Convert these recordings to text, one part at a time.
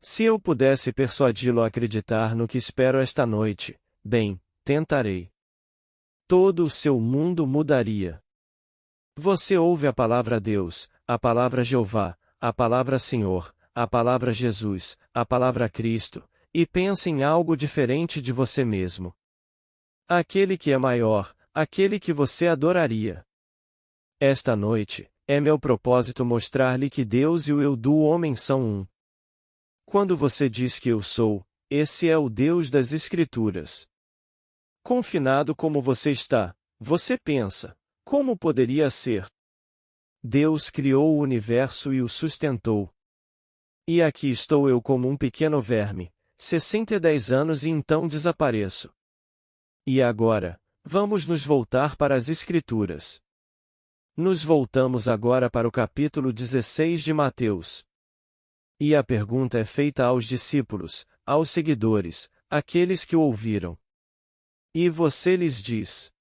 Se eu pudesse persuadi-lo a acreditar no que espero esta noite, bem, tentarei. Todo o seu mundo mudaria. Você ouve a palavra Deus, a palavra Jeová, a palavra Senhor, a palavra Jesus, a palavra Cristo, e pensa em algo diferente de você mesmo. Aquele que é maior, aquele que você adoraria. Esta noite, é meu propósito mostrar-lhe que Deus e o eu do homem são um. Quando você diz que eu sou, esse é o Deus das Escrituras. Confinado como você está, você pensa, como poderia ser? Deus criou o universo e o sustentou. E aqui estou eu como um pequeno verme, 610 anos e então desapareço. E agora, vamos nos voltar para as Escrituras. Nos voltamos agora para o capítulo 16 de Mateus. E a pergunta é feita aos discípulos, aos seguidores, aqueles que o ouviram. E você lhes diz: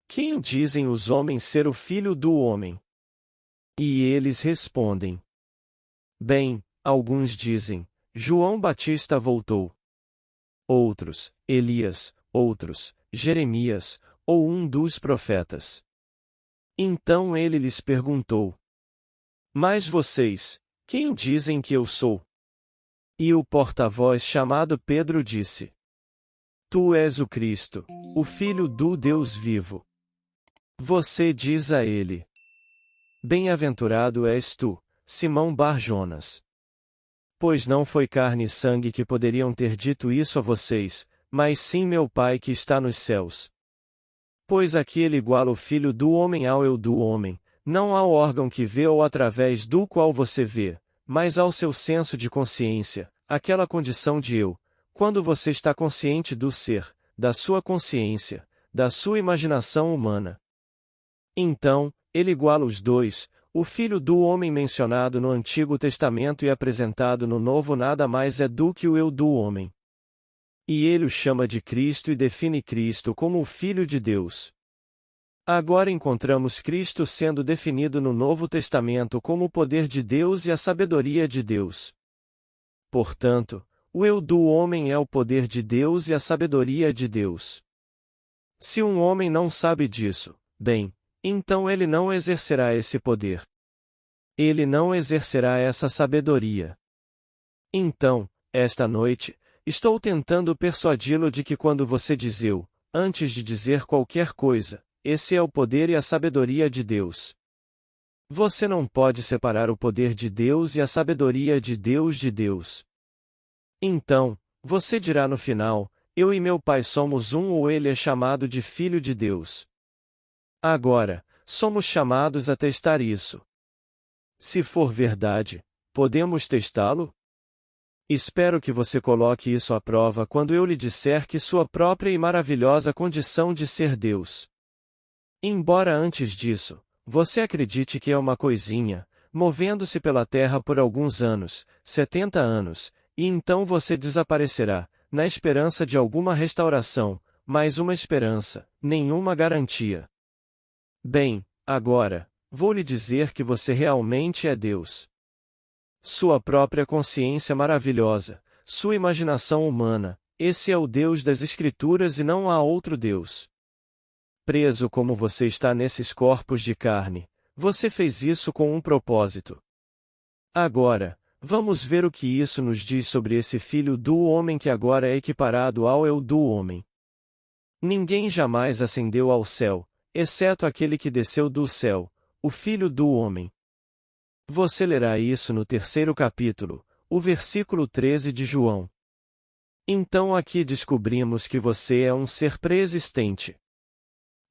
quem dizem os homens ser o Filho do Homem? E eles respondem: bem, alguns dizem, João Batista voltou. Outros, Elias, outros, Jeremias, ou um dos profetas. Então ele lhes perguntou: mas vocês, quem dizem que eu sou? E o porta-voz chamado Pedro disse: tu és o Cristo, o Filho do Deus vivo. Você diz a ele: bem-aventurado és tu, Simão Bar-Jonas. Pois não foi carne e sangue que poderiam ter dito isso a vocês, mas sim meu Pai que está nos céus. Pois aquele iguala o Filho do Homem ao eu do homem, não ao órgão que vê ou através do qual você vê, mas ao seu senso de consciência, aquela condição de eu, quando você está consciente do ser, da sua consciência, da sua imaginação humana. Então, ele iguala os dois, o Filho do Homem mencionado no Antigo Testamento e apresentado no Novo nada mais é do que o eu do homem. E ele o chama de Cristo e define Cristo como o Filho de Deus. Agora encontramos Cristo sendo definido no Novo Testamento como o poder de Deus e a sabedoria de Deus. Portanto, o eu do homem é o poder de Deus e a sabedoria de Deus. Se um homem não sabe disso, bem, então ele não exercerá esse poder. Ele não exercerá essa sabedoria. Então, esta noite, estou tentando persuadi-lo de que quando você diz eu, antes de dizer qualquer coisa, esse é o poder e a sabedoria de Deus. Você não pode separar o poder de Deus e a sabedoria de Deus. Então, você dirá no final, eu e meu Pai somos um ou ele é chamado de Filho de Deus. Agora, somos chamados a testar isso. Se for verdade, podemos testá-lo? Espero que você coloque isso à prova quando eu lhe disser que sua própria e maravilhosa condição de ser Deus. Embora antes disso, você acredite que é uma coisinha, movendo-se pela terra por alguns anos, 70 anos, e então você desaparecerá, na esperança de alguma restauração, mais uma esperança, nenhuma garantia. Bem, agora, vou lhe dizer que você realmente é Deus. Sua própria consciência maravilhosa, sua imaginação humana, esse é o Deus das Escrituras e não há outro Deus. Preso como você está nesses corpos de carne, você fez isso com um propósito. Agora, vamos ver o que isso nos diz sobre esse Filho do Homem que agora é equiparado ao eu do homem. Ninguém jamais ascendeu ao céu, exceto aquele que desceu do céu, o Filho do Homem. Você lerá isso no 3º capítulo, o versículo 13 de João. Então aqui descobrimos que você é um ser pré-existente.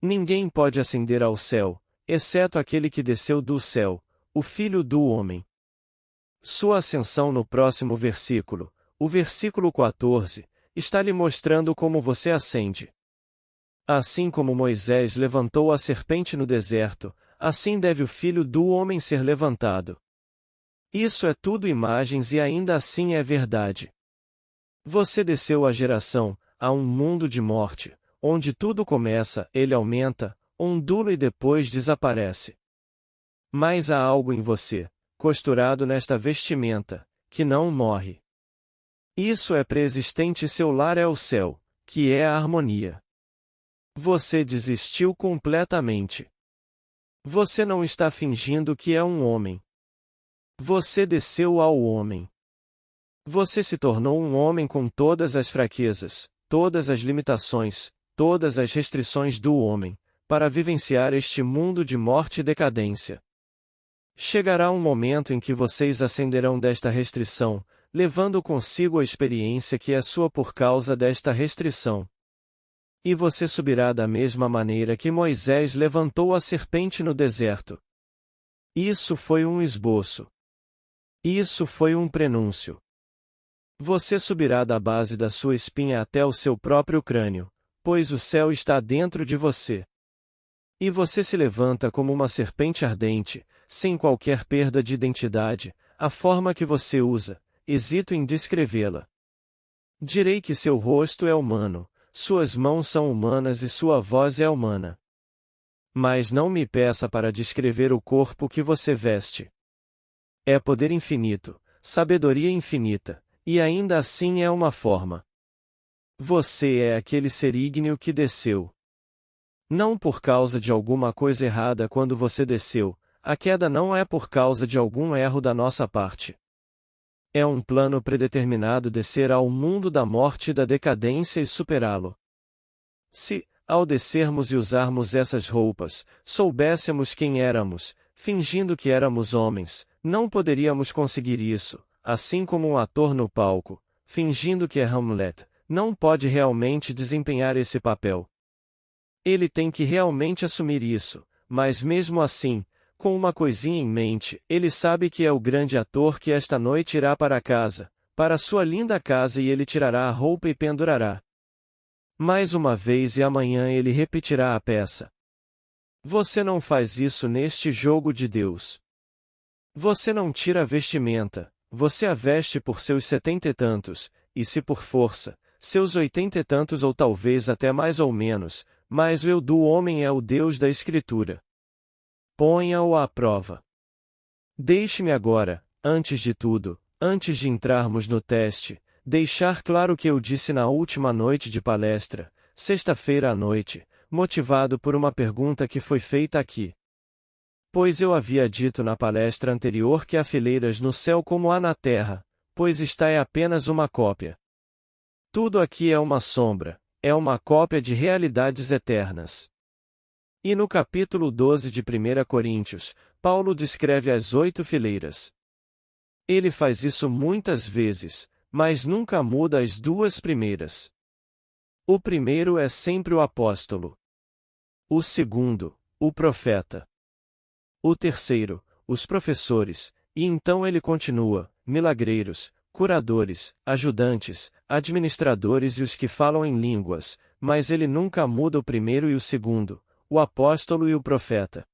Ninguém pode ascender ao céu, exceto aquele que desceu do céu, o Filho do Homem. Sua ascensão no próximo versículo, o versículo 14, está lhe mostrando como você ascende. Assim como Moisés levantou a serpente no deserto, assim deve o Filho do Homem ser levantado. Isso é tudo imagens e ainda assim é verdade. Você desceu à geração, a um mundo de morte, onde tudo começa, ele aumenta, ondula e depois desaparece. Mas há algo em você, costurado nesta vestimenta, que não morre. Isso é preexistente e seu lar é o céu, que é a harmonia. Você desistiu completamente. Você não está fingindo que é um homem. Você desceu ao homem. Você se tornou um homem com todas as fraquezas, todas as limitações, todas as restrições do homem, para vivenciar este mundo de morte e decadência. Chegará um momento em que vocês ascenderão desta restrição, levando consigo a experiência que é sua por causa desta restrição. E você subirá da mesma maneira que Moisés levantou a serpente no deserto. Isso foi um esboço. Isso foi um prenúncio. Você subirá da base da sua espinha até o seu próprio crânio, pois o céu está dentro de você. E você se levanta como uma serpente ardente, sem qualquer perda de identidade, a forma que você usa, hesito em descrevê-la. Direi que seu rosto é humano, suas mãos são humanas e sua voz é humana. Mas não me peça para descrever o corpo que você veste. É poder infinito, sabedoria infinita, e ainda assim é uma forma. Você é aquele ser ígneo que desceu. Não por causa de alguma coisa errada quando você desceu, a queda não é por causa de algum erro da nossa parte. É um plano predeterminado descer ao mundo da morte e da decadência e superá-lo. Se, ao descermos e usarmos essas roupas, soubéssemos quem éramos, fingindo que éramos homens, não poderíamos conseguir isso, assim como um ator no palco, fingindo que é Hamlet, não pode realmente desempenhar esse papel. Ele tem que realmente assumir isso, mas mesmo assim, com uma coisinha em mente, ele sabe que é o grande ator que esta noite irá para casa, para sua linda casa, e ele tirará a roupa e pendurará. Mais uma vez e amanhã ele repetirá a peça. Você não faz isso neste jogo de Deus. Você não tira a vestimenta, você a veste por seus 70 e tantos, e se por força, seus 80 e tantos ou talvez até mais ou menos, mas o eu do homem é o Deus da Escritura. Ponha-o à prova. Deixe-me agora, antes de tudo, antes de entrarmos no teste, deixar claro o que eu disse na última noite de palestra, sexta-feira à noite, motivado por uma pergunta que foi feita aqui. Pois eu havia dito na palestra anterior que há fileiras no céu como há na terra, pois esta é apenas uma cópia. Tudo aqui é uma sombra, é uma cópia de realidades eternas. E no capítulo 12 de 1 Coríntios, Paulo descreve as 8 fileiras. Ele faz isso muitas vezes, mas nunca muda as 2 primeiras. O primeiro é sempre o apóstolo. O segundo, o profeta. O terceiro, os professores, e então ele continua, milagreiros, curadores, ajudantes, administradores e os que falam em línguas, mas ele nunca muda o primeiro e o segundo, o apóstolo e o profeta.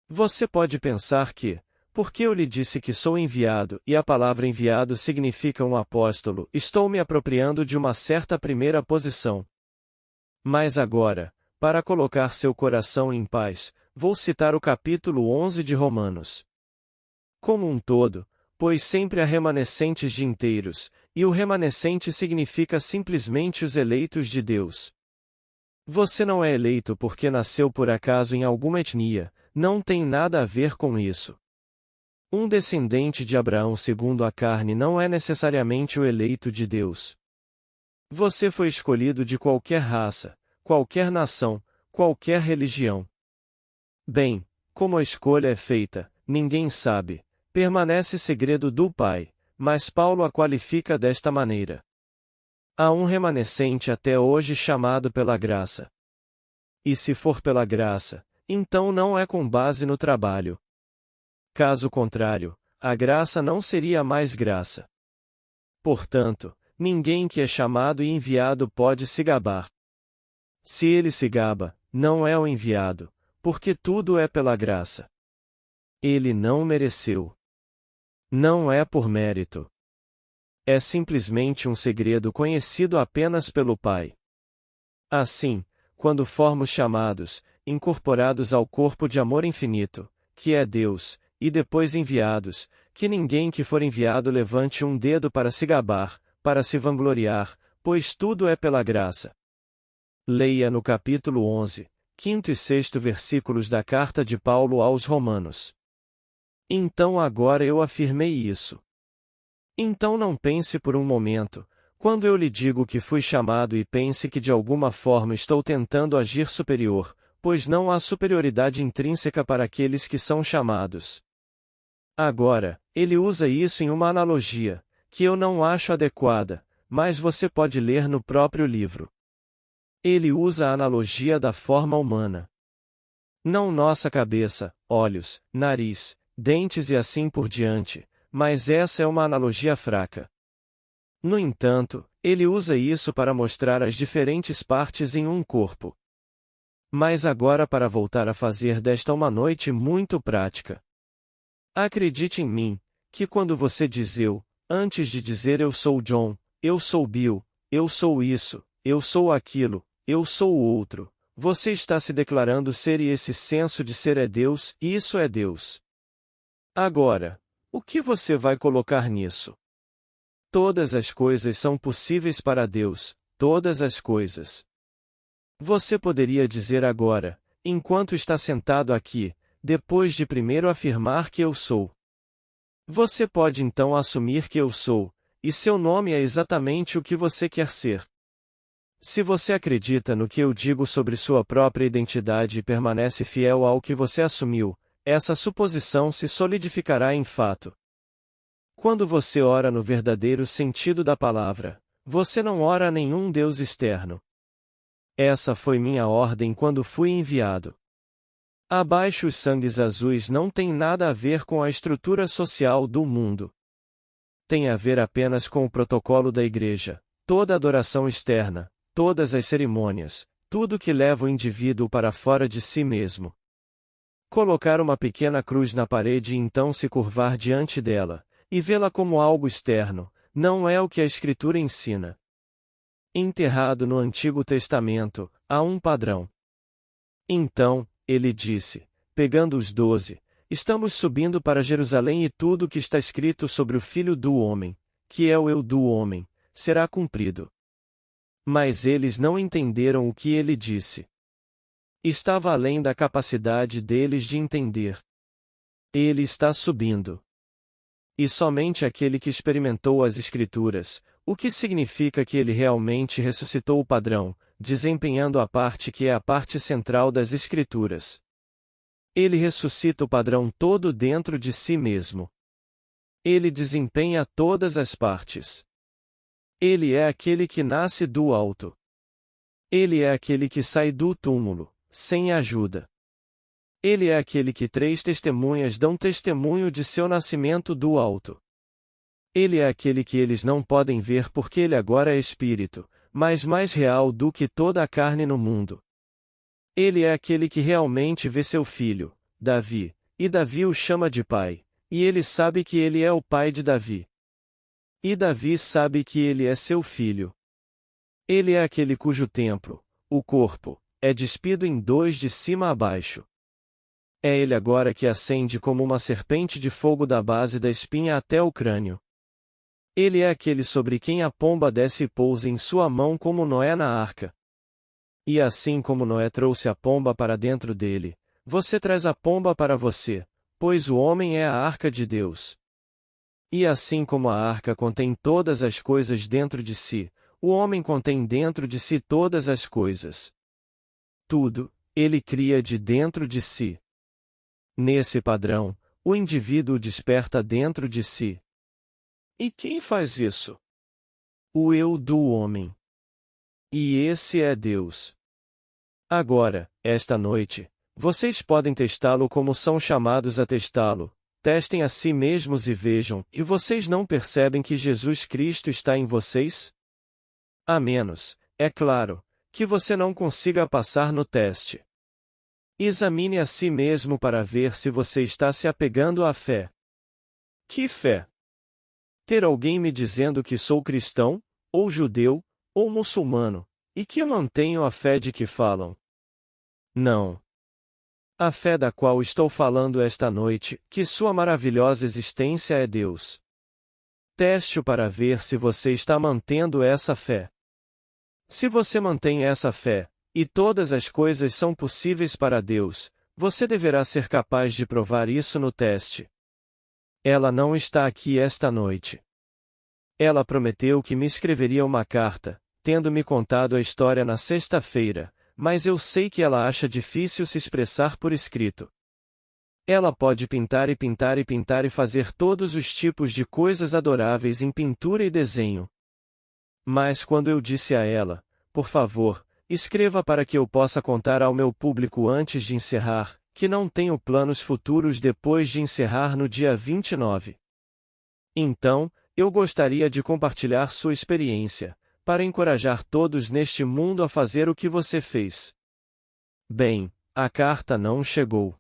Você pode pensar que, porque eu lhe disse que sou enviado e a palavra enviado significa um apóstolo, estou me apropriando de uma certa primeira posição. Mas agora, para colocar seu coração em paz, vou citar o capítulo 11 de Romanos. Como um todo, pois sempre há remanescentes de inteiros, e o remanescente significa simplesmente os eleitos de Deus. Você não é eleito porque nasceu por acaso em alguma etnia, não tem nada a ver com isso. Um descendente de Abraão segundo a carne não é necessariamente o eleito de Deus. Você foi escolhido de qualquer raça, qualquer nação, qualquer religião. Bem, como a escolha é feita, ninguém sabe, permanece segredo do Pai, mas Paulo a qualifica desta maneira. Há um remanescente até hoje chamado pela graça. E se for pela graça, então não é com base no trabalho. Caso contrário, a graça não seria mais graça. Portanto, ninguém que é chamado e enviado pode se gabar. Se ele se gaba, não é o enviado, porque tudo é pela graça. Ele não mereceu. Não é por mérito. É simplesmente um segredo conhecido apenas pelo Pai. Assim, quando formos chamados, incorporados ao corpo de amor infinito, que é Deus, e depois enviados, que ninguém que for enviado levante um dedo para se gabar, para se vangloriar, pois tudo é pela graça. Leia no capítulo 11, 5º e 6º versículos da carta de Paulo aos Romanos. Então agora eu afirmei isso. Então não pense por um momento, quando eu lhe digo que fui chamado, e pense que de alguma forma estou tentando agir superior, pois não há superioridade intrínseca para aqueles que são chamados. Agora, ele usa isso em uma analogia, que eu não acho adequada, mas você pode ler no próprio livro. Ele usa a analogia da forma humana. Não nossa cabeça, olhos, nariz, dentes e assim por diante, mas essa é uma analogia fraca. No entanto, ele usa isso para mostrar as diferentes partes em um corpo. Mas agora, para voltar a fazer desta uma noite muito prática. Acredite em mim, que quando você diz eu, antes de dizer eu sou John, eu sou Bill, eu sou isso, eu sou aquilo, eu sou o outro, você está se declarando ser, e esse senso de ser é Deus, e isso é Deus. Agora, o que você vai colocar nisso? Todas as coisas são possíveis para Deus, todas as coisas. Você poderia dizer agora, enquanto está sentado aqui, depois de primeiro afirmar que eu sou. Você pode então assumir que eu sou, e seu nome é exatamente o que você quer ser. Se você acredita no que eu digo sobre sua própria identidade e permanece fiel ao que você assumiu, essa suposição se solidificará em fato. Quando você ora no verdadeiro sentido da palavra, você não ora a nenhum Deus externo. Essa foi minha ordem quando fui enviado. Abaixo, os sangues azuis não têm nada a ver com a estrutura social do mundo. Tem a ver apenas com o protocolo da igreja, toda adoração externa, todas as cerimônias, tudo que leva o indivíduo para fora de si mesmo. Colocar uma pequena cruz na parede e então se curvar diante dela, e vê-la como algo externo, não é o que a Escritura ensina. Enterrado no Antigo Testamento, há um padrão. Então, ele disse, pegando os 12, estamos subindo para Jerusalém, e tudo o que está escrito sobre o Filho do Homem, que é o eu do homem, será cumprido. Mas eles não entenderam o que ele disse. Estava além da capacidade deles de entender. Ele está subindo. E somente aquele que experimentou as Escrituras, o que significa que ele realmente ressuscitou o padrão, desempenhando a parte que é a parte central das Escrituras. Ele ressuscita o padrão todo dentro de si mesmo. Ele desempenha todas as partes. Ele é aquele que nasce do alto. Ele é aquele que sai do túmulo, sem ajuda. Ele é aquele que 3 testemunhas dão testemunho de seu nascimento do alto. Ele é aquele que eles não podem ver porque ele agora é espírito, mas mais real do que toda a carne no mundo. Ele é aquele que realmente vê seu filho, Davi, e Davi o chama de pai, e ele sabe que ele é o pai de Davi. E Davi sabe que ele é seu filho. Ele é aquele cujo templo, o corpo, é despido em 2 de cima a baixo. É ele agora que acende como uma serpente de fogo da base da espinha até o crânio. Ele é aquele sobre quem a pomba desce e pousa em sua mão como Noé na arca. E assim como Noé trouxe a pomba para dentro dele, você traz a pomba para você, pois o homem é a arca de Deus. E assim como a arca contém todas as coisas dentro de si, o homem contém dentro de si todas as coisas. Tudo, ele cria de dentro de si. Nesse padrão, o indivíduo desperta dentro de si. E quem faz isso? O eu do homem. E esse é Deus. Agora, esta noite, vocês podem testá-lo como são chamados a testá-lo. Testem a si mesmos e vejam, e vocês não percebem que Jesus Cristo está em vocês? A menos, é claro, que você não consiga passar no teste. Examine a si mesmo para ver se você está se apegando à fé. Que fé? Ter alguém me dizendo que sou cristão, ou judeu, ou muçulmano, e que eu não tenho a fé de que falam. Não. A fé da qual estou falando esta noite, que sua maravilhosa existência é Deus. Teste-o para ver se você está mantendo essa fé. Se você mantém essa fé, e todas as coisas são possíveis para Deus, você deverá ser capaz de provar isso no teste. Ela não está aqui esta noite. Ela prometeu que me escreveria uma carta, tendo me contado a história na sexta-feira, mas eu sei que ela acha difícil se expressar por escrito. Ela pode pintar e pintar e pintar e fazer todos os tipos de coisas adoráveis em pintura e desenho. Mas quando eu disse a ela, por favor, escreva para que eu possa contar ao meu público antes de encerrar, que não tenho planos futuros depois de encerrar no dia 29. Então, eu gostaria de compartilhar sua experiência, para encorajar todos neste mundo a fazer o que você fez. Bem, a carta não chegou.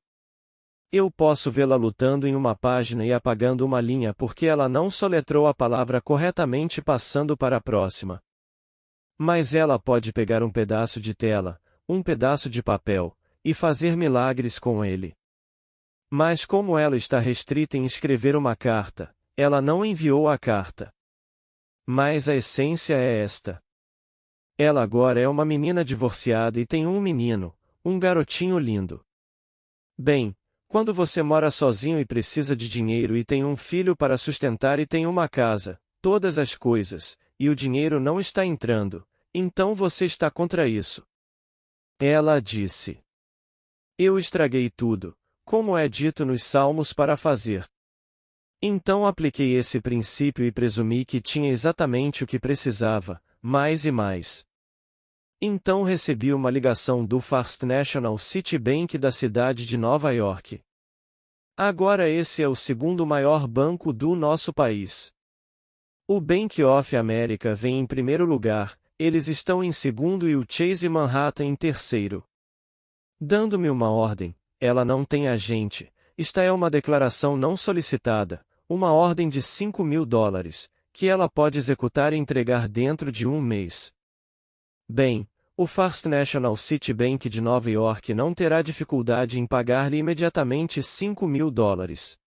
Eu posso vê-la lutando em uma página e apagando uma linha porque ela não soletrou a palavra corretamente passando para a próxima. Mas ela pode pegar um pedaço de tela, um pedaço de papel, e fazer milagres com ele. Mas como ela está restrita em escrever uma carta, ela não enviou a carta. Mas a essência é esta. Ela agora é uma menina divorciada e tem um menino, um garotinho lindo. Bem, quando você mora sozinho e precisa de dinheiro e tem um filho para sustentar e tem uma casa, todas as coisas, e o dinheiro não está entrando, então você está contra isso. Ela disse. Eu estraguei tudo, como é dito nos Salmos para fazer. Então apliquei esse princípio e presumi que tinha exatamente o que precisava, mais e mais. Então recebi uma ligação do First National Citibank da cidade de Nova York. Agora esse é o segundo maior banco do nosso país. O Bank of America vem em primeiro lugar, eles estão em segundo e o Chase Manhattan em terceiro. Dando-me uma ordem, ela não tem agente, esta é uma declaração não solicitada, uma ordem de $5.000, que ela pode executar e entregar dentro de um mês. Bem, o First National Citibank de Nova York não terá dificuldade em pagar-lhe imediatamente $5.000.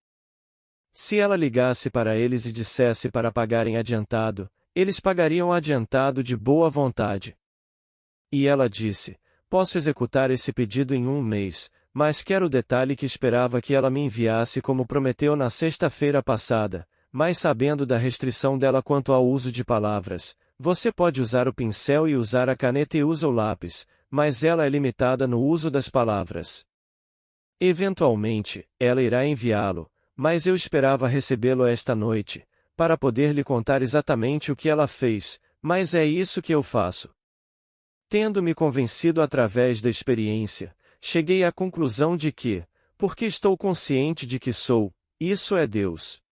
Se ela ligasse para eles e dissesse para pagarem adiantado, eles pagariam adiantado de boa vontade. E ela disse, posso executar esse pedido em um mês, mas quero o detalhe que esperava que ela me enviasse como prometeu na sexta-feira passada, mas sabendo da restrição dela quanto ao uso de palavras. Você pode usar o pincel e usar a caneta e usa o lápis, mas ela é limitada no uso das palavras. Eventualmente, ela irá enviá-lo, mas eu esperava recebê-lo esta noite, para poder lhe contar exatamente o que ela fez, mas é isso que eu faço. Tendo me convencido através da experiência, cheguei à conclusão de que, porque estou consciente de que sou, isso é Deus.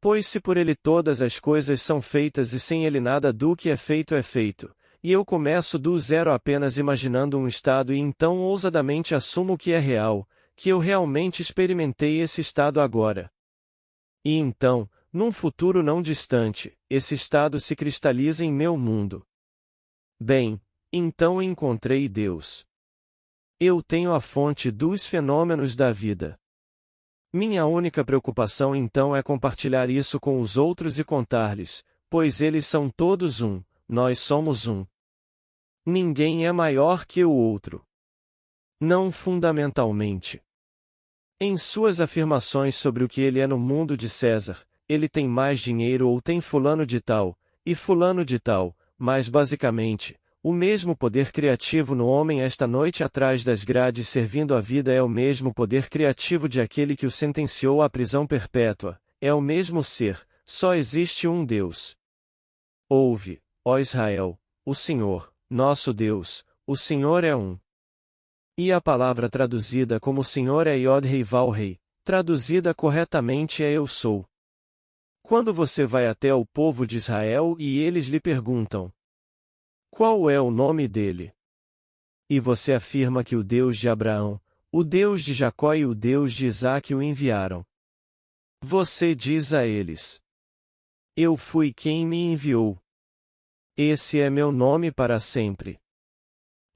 Pois se por ele todas as coisas são feitas e sem ele nada do que é feito, e eu começo do zero apenas imaginando um estado e então ousadamente assumo que é real, que eu realmente experimentei esse estado agora. E então, num futuro não distante, esse estado se cristaliza em meu mundo. Bem, então encontrei Deus. Eu tenho a fonte dos fenômenos da vida. Minha única preocupação então é compartilhar isso com os outros e contar-lhes, pois eles são todos um, nós somos um. Ninguém é maior que o outro. Não fundamentalmente. Em suas afirmações sobre o que ele é no mundo de César, ele tem mais dinheiro ou tem fulano de tal, e fulano de tal, mas basicamente, o mesmo poder criativo no homem esta noite atrás das grades servindo a vida é o mesmo poder criativo de aquele que o sentenciou à prisão perpétua, é o mesmo ser, só existe um Deus. Ouve, ó Israel, o Senhor, nosso Deus, o Senhor é um. E a palavra traduzida como Senhor é Yod-Hei Vav-Hei, traduzida corretamente é Eu Sou. Quando você vai até o povo de Israel e eles lhe perguntam, qual é o nome dele? E você afirma que o Deus de Abraão, o Deus de Jacó e o Deus de Isaque o enviaram. Você diz a eles: eu fui quem me enviou. Esse é meu nome para sempre.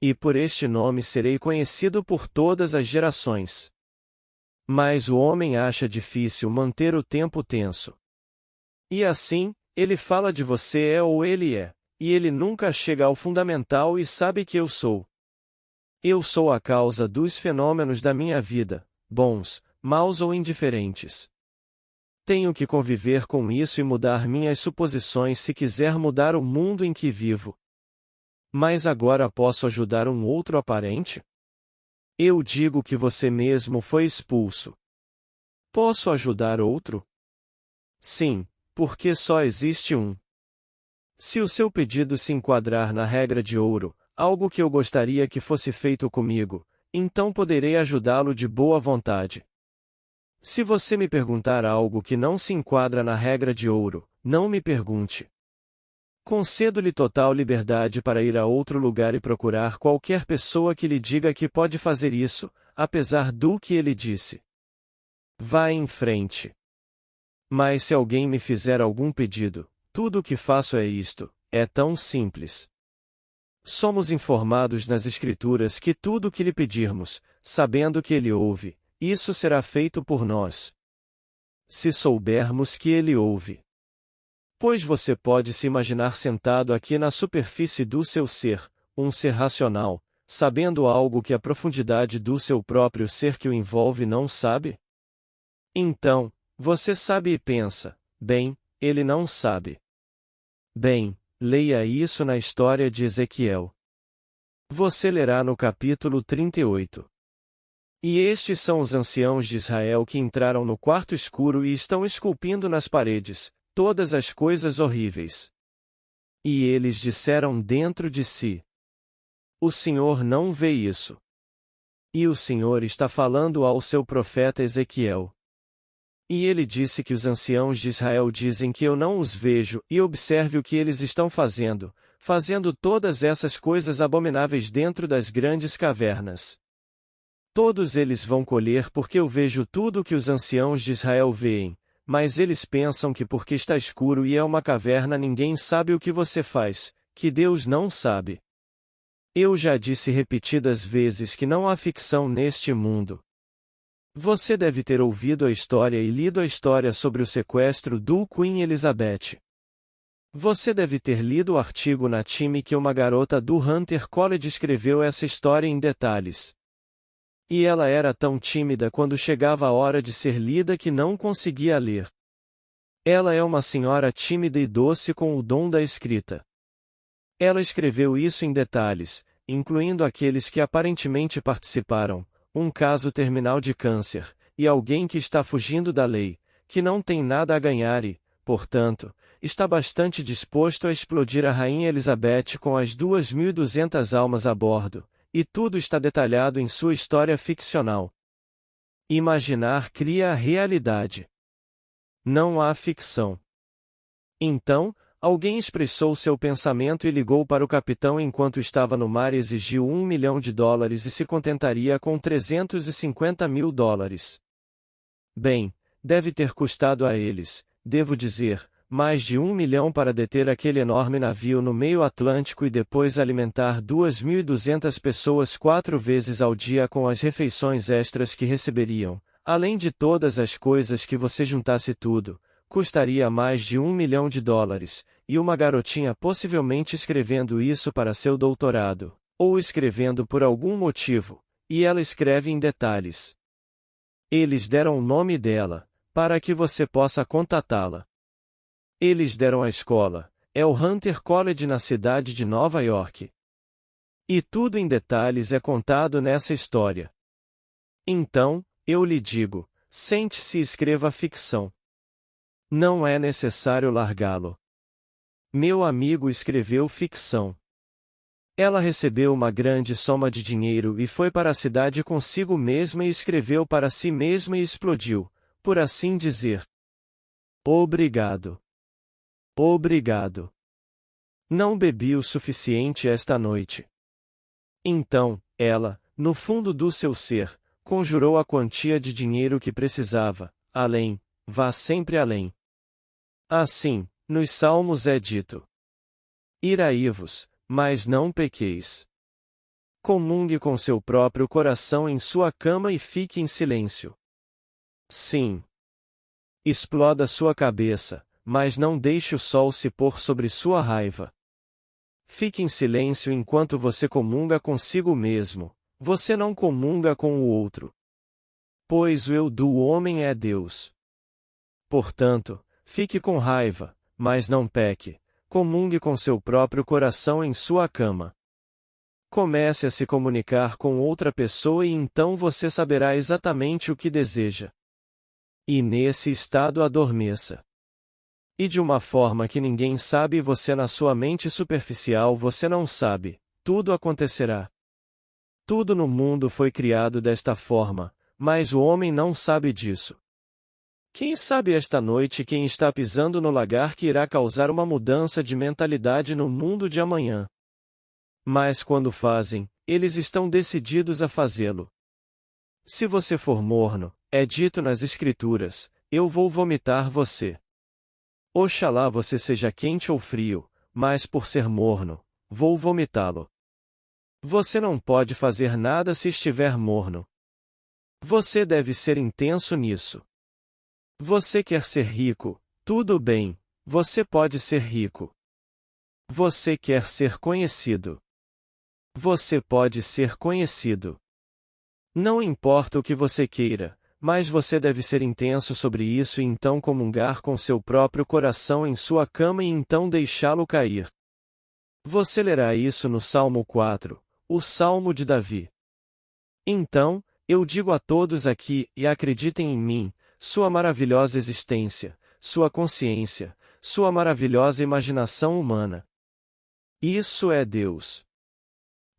E por este nome serei conhecido por todas as gerações. Mas o homem acha difícil manter o tempo tenso. E assim, ele fala de você ou ele é, e ele nunca chega ao fundamental e sabe que eu sou. Eu sou a causa dos fenômenos da minha vida, bons, maus ou indiferentes. Tenho que conviver com isso e mudar minhas suposições se quiser mudar o mundo em que vivo. Mas agora posso ajudar um outro aparente? Eu digo que você mesmo foi expulso. Posso ajudar outro? Sim, porque só existe um. Se o seu pedido se enquadrar na regra de ouro, algo que eu gostaria que fosse feito comigo, então poderei ajudá-lo de boa vontade. Se você me perguntar algo que não se enquadra na regra de ouro, não me pergunte. Concedo-lhe total liberdade para ir a outro lugar e procurar qualquer pessoa que lhe diga que pode fazer isso, apesar do que ele disse. Vá em frente. Mas se alguém me fizer algum pedido, tudo o que faço é isto, é tão simples. Somos informados nas Escrituras que tudo o que lhe pedirmos, sabendo que ele ouve, isso será feito por nós. Se soubermos que ele ouve. Pois você pode se imaginar sentado aqui na superfície do seu ser, um ser racional, sabendo algo que a profundidade do seu próprio ser que o envolve não sabe? Então, você sabe e pensa, bem, ele não sabe. Bem, leia isso na história de Ezequiel. Você lerá no capítulo 38. E estes são os anciãos de Israel que entraram no quarto escuro e estão esculpindo nas paredes todas as coisas horríveis. E eles disseram dentro de si: O Senhor não vê isso. E o Senhor está falando ao seu profeta Ezequiel. E ele disse que os anciãos de Israel dizem que eu não os vejo, e observe o que eles estão fazendo todas essas coisas abomináveis dentro das grandes cavernas. Todos eles vão colher porque eu vejo tudo o que os anciãos de Israel veem, mas eles pensam que porque está escuro e é uma caverna ninguém sabe o que você faz, que Deus não sabe. Eu já disse repetidas vezes que não há ficção neste mundo. Você deve ter ouvido a história e lido a história sobre o sequestro do Queen Elizabeth. Você deve ter lido o artigo na Time que uma garota do Hunter College escreveu essa história em detalhes. E ela era tão tímida quando chegava a hora de ser lida que não conseguia ler. Ela é uma senhora tímida e doce com o dom da escrita. Ela escreveu isso em detalhes, incluindo aqueles que aparentemente participaram, um caso terminal de câncer, e alguém que está fugindo da lei, que não tem nada a ganhar e, portanto, está bastante disposto a explodir a Rainha Elizabeth com as 2.200 almas a bordo, e tudo está detalhado em sua história ficcional. Imaginar cria a realidade. Não há ficção. Então, alguém expressou seu pensamento e ligou para o capitão enquanto estava no mar e exigiu $1 milhão e se contentaria com $350 mil. Bem, deve ter custado a eles, devo dizer, mais de $1 milhão para deter aquele enorme navio no meio Atlântico e depois alimentar 2.200 pessoas 4 vezes ao dia com as refeições extras que receberiam, além de todas as coisas que você juntasse tudo. Custaria mais de $1 milhão, e uma garotinha possivelmente escrevendo isso para seu doutorado, ou escrevendo por algum motivo, e ela escreve em detalhes. Eles deram o nome dela, para que você possa contatá-la. Eles deram a escola, é o Hunter College na cidade de Nova York. E tudo em detalhes é contado nessa história. Então, eu lhe digo, sente-se e escreva ficção. Não é necessário largá-lo. Meu amigo escreveu ficção. Ela recebeu uma grande soma de dinheiro e foi para a cidade consigo mesma e escreveu para si mesma e explodiu, por assim dizer. Obrigado. Obrigado. Não bebi o suficiente esta noite. Então, ela, no fundo do seu ser, conjurou a quantia de dinheiro que precisava, além, vá sempre além. Assim, nos Salmos é dito: Iraí-vos, mas não pequeis. Comungue com seu próprio coração em sua cama e fique em silêncio. Sim. Exploda sua cabeça, mas não deixe o sol se pôr sobre sua raiva. Fique em silêncio enquanto você comunga consigo mesmo, você não comunga com o outro. Pois o eu do homem é Deus. Portanto, fique com raiva, mas não peque, comungue com seu próprio coração em sua cama. Comece a se comunicar com outra pessoa e então você saberá exatamente o que deseja. E nesse estado adormeça. E de uma forma que ninguém sabe e você na sua mente superficial você não sabe, tudo acontecerá. Tudo no mundo foi criado desta forma, mas o homem não sabe disso. Quem sabe esta noite quem está pisando no lagar que irá causar uma mudança de mentalidade no mundo de amanhã. Mas quando fazem, eles estão decididos a fazê-lo. Se você for morno, é dito nas Escrituras, eu vou vomitar você. Oxalá você seja quente ou frio, mas por ser morno, vou vomitá-lo. Você não pode fazer nada se estiver morno. Você deve ser intenso nisso. Você quer ser rico, tudo bem, você pode ser rico. Você quer ser conhecido. Você pode ser conhecido. Não importa o que você queira, mas você deve ser intenso sobre isso e então comungar com seu próprio coração em sua cama e então deixá-lo cair. Você lerá isso no Salmo 4, o Salmo de Davi. Então, eu digo a todos aqui, e acreditem em mim, sua maravilhosa existência, sua consciência, sua maravilhosa imaginação humana. Isso é Deus.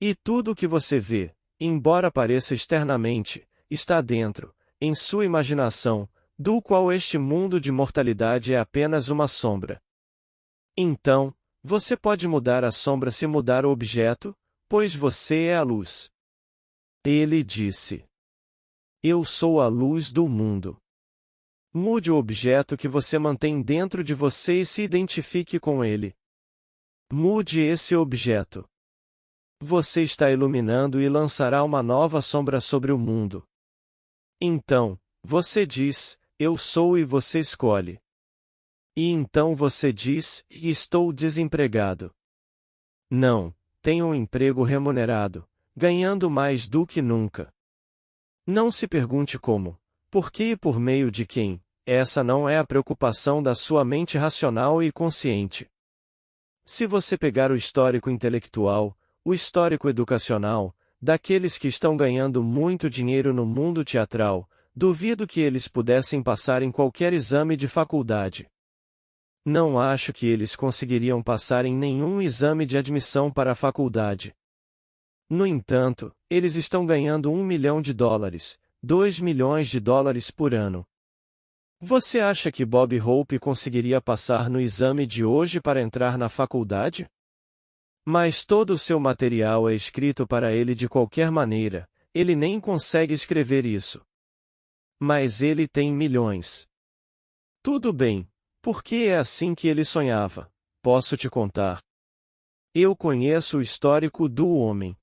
E tudo o que você vê, embora pareça externamente, está dentro, em sua imaginação, do qual este mundo de mortalidade é apenas uma sombra. Então, você pode mudar a sombra se mudar o objeto, pois você é a luz. Ele disse: Eu sou a luz do mundo. Mude o objeto que você mantém dentro de você e se identifique com ele. Mude esse objeto. Você está iluminando e lançará uma nova sombra sobre o mundo. Então, você diz, eu sou e você escolhe. E então você diz, estou desempregado. Não, tenho um emprego remunerado, ganhando mais do que nunca. Não se pergunte como, por que e por meio de quem, essa não é a preocupação da sua mente racional e consciente. Se você pegar o histórico intelectual, o histórico educacional, daqueles que estão ganhando muito dinheiro no mundo teatral, duvido que eles pudessem passar em qualquer exame de faculdade. Não acho que eles conseguiriam passar em nenhum exame de admissão para a faculdade. No entanto, eles estão ganhando $1 milhão, $2 milhões por ano. Você acha que Bob Hope conseguiria passar no exame de hoje para entrar na faculdade? Mas todo o seu material é escrito para ele de qualquer maneira, ele nem consegue escrever isso. Mas ele tem milhões. Tudo bem, porque é assim que ele sonhava, posso te contar. Eu conheço o histórico do homem.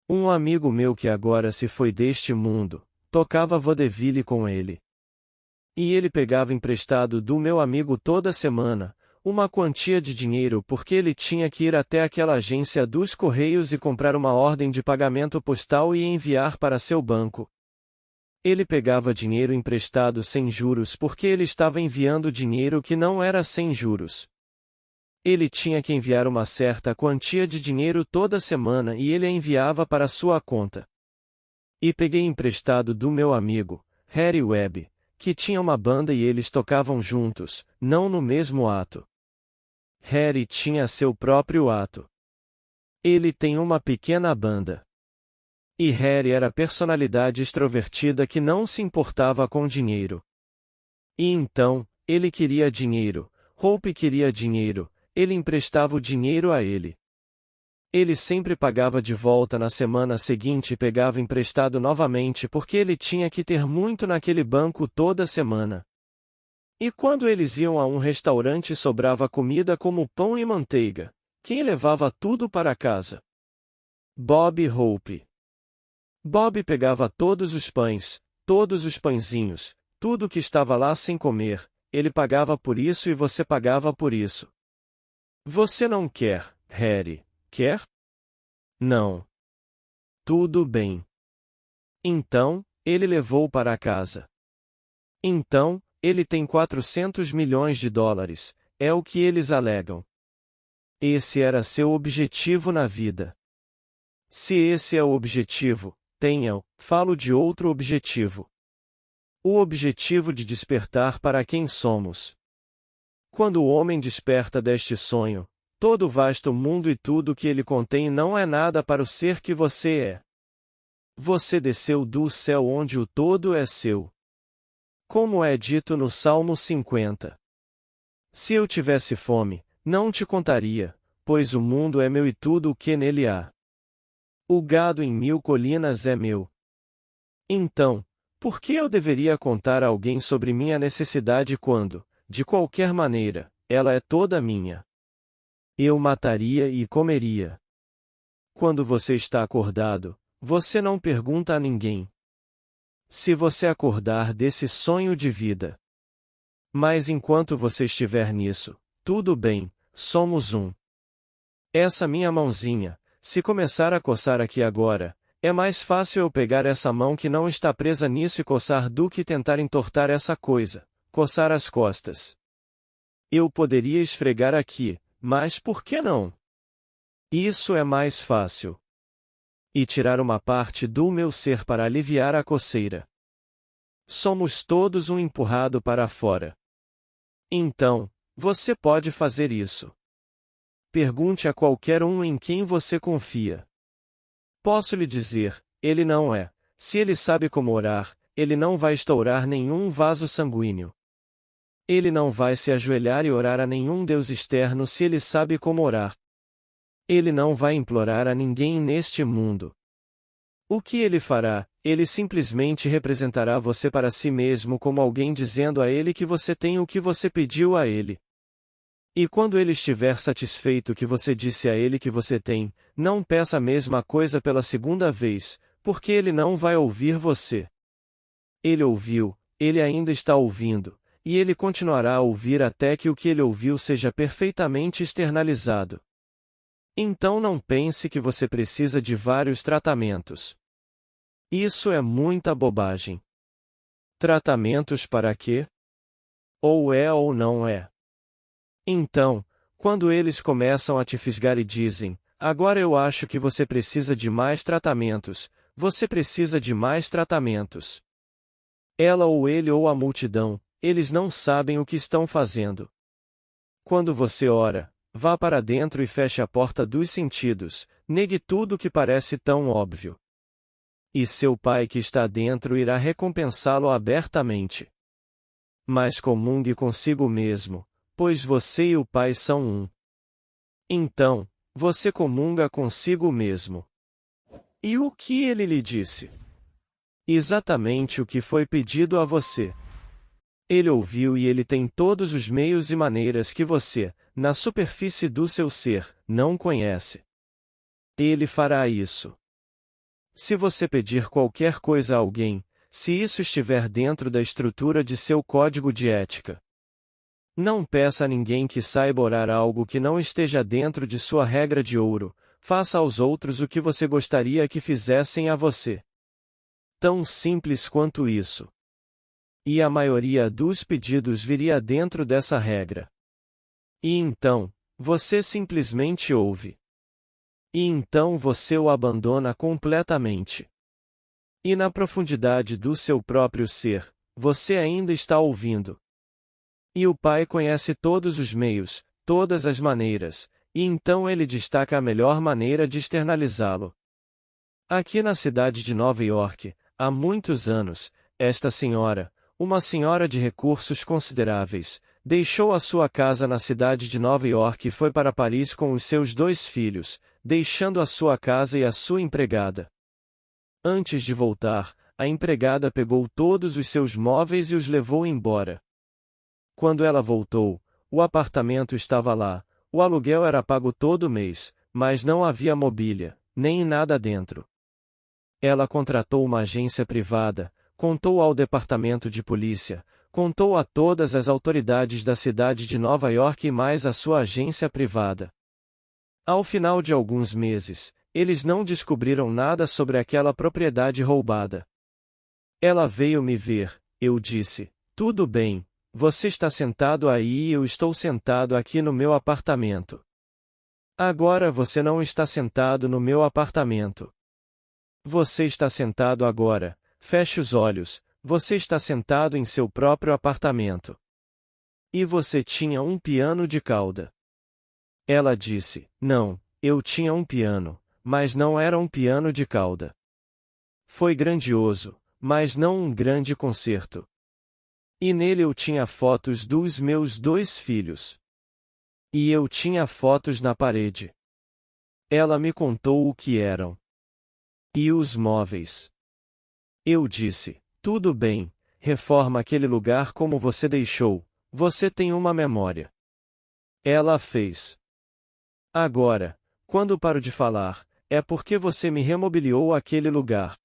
Um amigo meu que agora se foi deste mundo, tocava vaudeville com ele. E ele pegava emprestado do meu amigo toda semana, uma quantia de dinheiro porque ele tinha que ir até aquela agência dos Correios e comprar uma ordem de pagamento postal e enviar para seu banco. Ele pegava dinheiro emprestado sem juros porque ele estava enviando dinheiro que não era sem juros. Ele tinha que enviar uma certa quantia de dinheiro toda semana e ele a enviava para sua conta. E peguei emprestado do meu amigo, Harry Webb, que tinha uma banda e eles tocavam juntos, não no mesmo ato. Harry tinha seu próprio ato. Ele tem uma pequena banda. E Harry era a personalidade extrovertida que não se importava com dinheiro. E então, ele queria dinheiro, Hope queria dinheiro, ele emprestava o dinheiro a ele. Ele sempre pagava de volta na semana seguinte e pegava emprestado novamente porque ele tinha que ter muito naquele banco toda semana. E quando eles iam a um restaurante sobrava comida como pão e manteiga, quem levava tudo para casa? Bob Hope. Bob pegava todos os pães, todos os pãezinhos, tudo que estava lá sem comer, ele pagava por isso e você pagava por isso. Você não quer, Harry, quer? Não. Tudo bem. Então, ele levou para a casa. Então, ele tem 400 milhões de dólares, é o que eles alegam. Esse era seu objetivo na vida. Se esse é o objetivo, tenham, falo de outro objetivo. O objetivo de despertar para quem somos. Quando o homem desperta deste sonho, todo o vasto mundo e tudo que ele contém não é nada para o ser que você é. Você desceu do céu onde o todo é seu. Como é dito no Salmo 50. Se eu tivesse fome, não te contaria, pois o mundo é meu e tudo o que nele há. O gado em 1000 colinas é meu. Então, por que eu deveria contar a alguém sobre minha necessidade quando, de qualquer maneira, ela é toda minha? Eu mataria e comeria. Quando você está acordado, você não pergunta a ninguém. Se você acordar desse sonho de vida. Mas enquanto você estiver nisso, tudo bem, somos um. Essa minha mãozinha, se começar a coçar aqui agora, é mais fácil eu pegar essa mão que não está presa nisso e coçar do que tentar entortar essa coisa, coçar as costas. Eu poderia esfregar aqui, mas por que não? Isso é mais fácil. E tirar uma parte do meu ser para aliviar a coceira. Somos todos um empurrado para fora. Então, você pode fazer isso. Pergunte a qualquer um em quem você confia. Posso lhe dizer, ele não é. Se ele sabe como orar, ele não vai estourar nenhum vaso sanguíneo. Ele não vai se ajoelhar e orar a nenhum Deus externo se ele sabe como orar. Ele não vai implorar a ninguém neste mundo. O que ele fará? Ele simplesmente representará você para si mesmo como alguém dizendo a ele que você tem o que você pediu a ele. E quando ele estiver satisfeito que você disse a ele que você tem, não peça a mesma coisa pela segunda vez, porque ele não vai ouvir você. Ele ouviu, ele ainda está ouvindo, e ele continuará a ouvir até que o que ele ouviu seja perfeitamente externalizado. Então não pense que você precisa de vários tratamentos. Isso é muita bobagem. Tratamentos para quê? Ou é ou não é. Então, quando eles começam a te fisgar e dizem, agora eu acho que você precisa de mais tratamentos, você precisa de mais tratamentos. Ela ou ele ou a multidão, eles não sabem o que estão fazendo. Quando você ora, vá para dentro e feche a porta dos sentidos, negue tudo que parece tão óbvio. E seu Pai que está dentro irá recompensá-lo abertamente. Mas comungue consigo mesmo, pois você e o Pai são um. Então, você comunga consigo mesmo. E o que ele lhe disse? Exatamente o que foi pedido a você. Ele ouviu e ele tem todos os meios e maneiras que você, na superfície do seu ser, não conhece. Ele fará isso. Se você pedir qualquer coisa a alguém, se isso estiver dentro da estrutura de seu código de ética. Não peça a ninguém que saiba orar algo que não esteja dentro de sua regra de ouro, faça aos outros o que você gostaria que fizessem a você. Tão simples quanto isso. E a maioria dos pedidos viria dentro dessa regra. E então, você simplesmente ouve. E então você o abandona completamente. E na profundidade do seu próprio ser, você ainda está ouvindo. E o Pai conhece todos os meios, todas as maneiras, e então ele destaca a melhor maneira de externalizá-lo. Aqui na cidade de Nova York, há muitos anos, esta senhora, uma senhora de recursos consideráveis, deixou a sua casa na cidade de Nova York e foi para Paris com os seus 2 filhos, deixando a sua casa e a sua empregada. Antes de voltar, a empregada pegou todos os seus móveis e os levou embora. Quando ela voltou, o apartamento estava lá, o aluguel era pago todo mês, mas não havia mobília, nem nada dentro. Ela contratou uma agência privada, contou ao departamento de polícia, contou a todas as autoridades da cidade de Nova York e mais a sua agência privada. Ao final de alguns meses, eles não descobriram nada sobre aquela propriedade roubada. Ela veio me ver, eu disse, tudo bem, você está sentado aí e eu estou sentado aqui no meu apartamento. Agora você não está sentado no meu apartamento. Você está sentado agora, feche os olhos, você está sentado em seu próprio apartamento. E você tinha um piano de cauda. Ela disse, não, eu tinha um piano, mas não era um piano de cauda. Foi grandioso, mas não um grande concerto. E nele eu tinha fotos dos meus 2 filhos. E eu tinha fotos na parede. Ela me contou o que eram. E os móveis. Eu disse, tudo bem, reforma aquele lugar como você deixou, você tem uma memória. Ela fez. Agora, quando paro de falar, é porque você me remobiliou aquele lugar.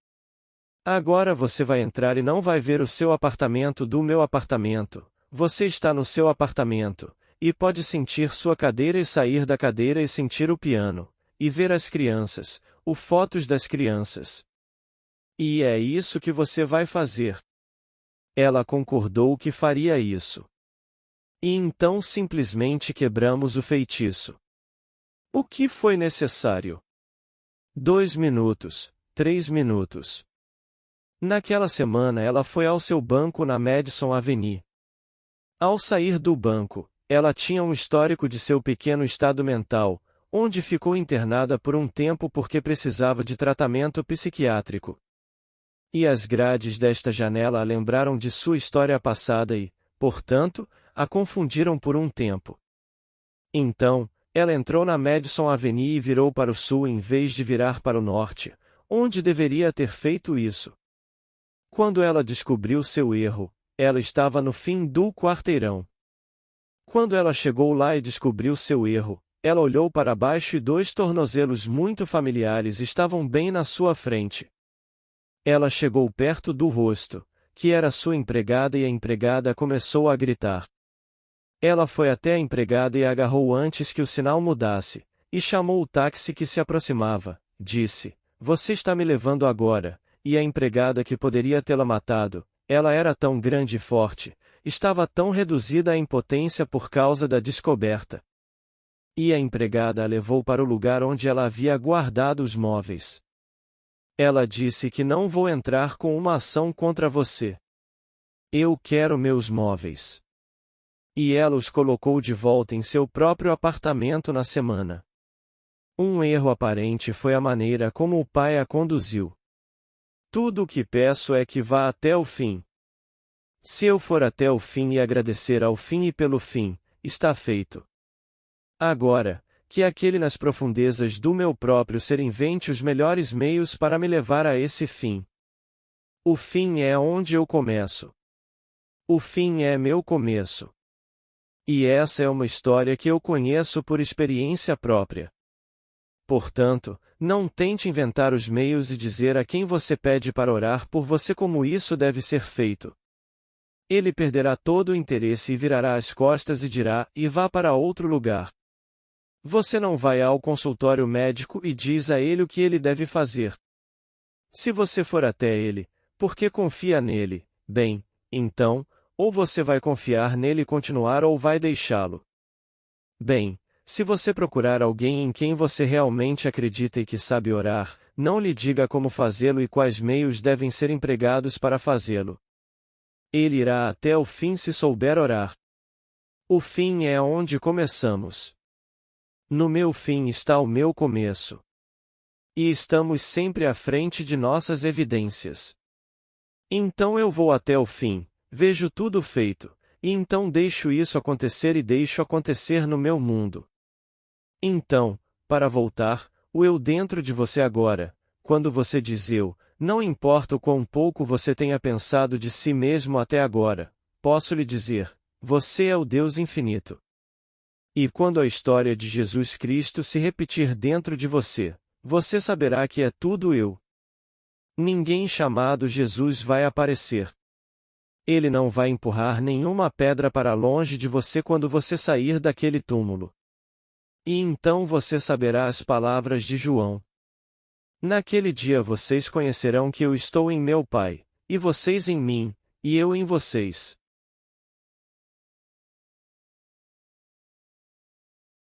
Agora você vai entrar e não vai ver o seu apartamento do meu apartamento, você está no seu apartamento, e pode sentir sua cadeira e sair da cadeira e sentir o piano, e ver as crianças, fotos das crianças. E é isso que você vai fazer. Ela concordou que faria isso. E então simplesmente quebramos o feitiço. O que foi necessário? 2 minutos, 3 minutos. Naquela semana ela foi ao seu banco na Madison Avenue. Ao sair do banco, ela tinha um histórico de seu pequeno estado mental, onde ficou internada por um tempo porque precisava de tratamento psiquiátrico. E as grades desta janela a lembraram de sua história passada e, portanto, a confundiram por um tempo. Então, ela entrou na Madison Avenue e virou para o sul em vez de virar para o norte, onde deveria ter feito isso. Quando ela descobriu seu erro, ela estava no fim do quarteirão. Quando ela chegou lá e descobriu seu erro, ela olhou para baixo e 2 tornozelos muito familiares estavam bem na sua frente. Ela chegou perto do rosto, que era sua empregada, e a empregada começou a gritar. Ela foi até a empregada e a agarrou antes que o sinal mudasse, e chamou o táxi que se aproximava, disse, você está me levando agora, e a empregada que poderia tê-la matado, ela era tão grande e forte, estava tão reduzida à impotência por causa da descoberta. E a empregada a levou para o lugar onde ela havia guardado os móveis. Ela disse que não vou entrar com uma ação contra você. Eu quero meus móveis. E ela os colocou de volta em seu próprio apartamento na semana. Um erro aparente foi a maneira como o pai a conduziu. Tudo o que peço é que vá até o fim. Se eu for até o fim e agradecer ao fim e pelo fim, está feito. Agora, que aquele nas profundezas do meu próprio ser invente os melhores meios para me levar a esse fim. O fim é onde eu começo. O fim é meu começo. E essa é uma história que eu conheço por experiência própria. Portanto, não tente inventar os meios e dizer a quem você pede para orar por você como isso deve ser feito. Ele perderá todo o interesse e virará as costas e dirá, e vá para outro lugar. Você não vai ao consultório médico e diz a ele o que ele deve fazer. Se você for até ele, porque confia nele, bem, então, ou você vai confiar nele e continuar ou vai deixá-lo. Bem, se você procurar alguém em quem você realmente acredita e que sabe orar, não lhe diga como fazê-lo e quais meios devem ser empregados para fazê-lo. Ele irá até o fim se souber orar. O fim é onde começamos. No meu fim está o meu começo. E estamos sempre à frente de nossas evidências. Então eu vou até o fim, vejo tudo feito, e então deixo isso acontecer e deixo acontecer no meu mundo. Então, para voltar, o eu dentro de você agora, quando você diz eu, não importa o quão pouco você tenha pensado de si mesmo até agora, posso lhe dizer, você é o Deus infinito. E quando a história de Jesus Cristo se repetir dentro de você, você saberá que é tudo eu. Ninguém chamado Jesus vai aparecer. Ele não vai empurrar nenhuma pedra para longe de você quando você sair daquele túmulo. E então você saberá as palavras de João. Naquele dia vocês conhecerão que eu estou em meu Pai, e vocês em mim, e eu em vocês.